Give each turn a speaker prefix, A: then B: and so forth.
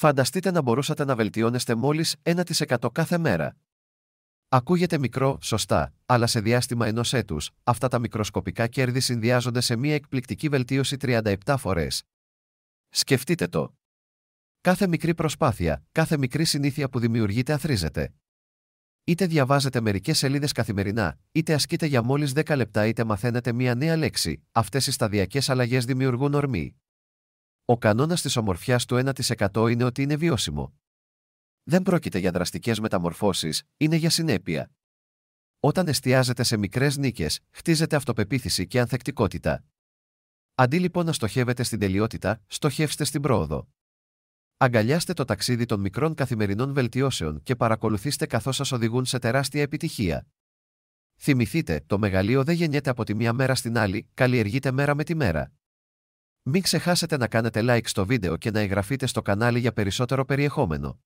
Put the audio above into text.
A: Φανταστείτε να μπορούσατε να βελτιώνεστε μόλις 1% κάθε μέρα. Ακούγεται μικρό, σωστά, αλλά σε διάστημα ενός έτους, αυτά τα μικροσκοπικά κέρδη συνδυάζονται σε μια εκπληκτική βελτίωση 37 φορές. Σκεφτείτε το. Κάθε μικρή προσπάθεια, κάθε μικρή συνήθεια που δημιουργείται αθροίζεται. Είτε διαβάζετε μερικές σελίδες καθημερινά, είτε ασκείτε για μόλις 10 λεπτά, είτε μαθαίνετε μια νέα λέξη, αυτές οι σταδιακές αλλαγές δημιουργούν ορμή. Ο κανόνας της ομορφιάς του 1% είναι ότι είναι βιώσιμο. Δεν πρόκειται για δραστικές μεταμορφώσεις, είναι για συνέπεια. Όταν εστιάζετε σε μικρές νίκες, χτίζετε αυτοπεποίθηση και ανθεκτικότητα. Αντί λοιπόν να στοχεύετε στην τελειότητα, στοχεύστε στην πρόοδο. Αγκαλιάστε το ταξίδι των μικρών καθημερινών βελτιώσεων και παρακολουθήστε καθώς σας οδηγούν σε τεράστια επιτυχία. Θυμηθείτε, το μεγαλείο δεν γεννιέται από τη μία μέρα στην άλλη, καλλιεργείται μέρα με τη μέρα. Μην ξεχάσετε να κάνετε like στο βίντεο και να εγγραφείτε στο κανάλι για περισσότερο περιεχόμενο.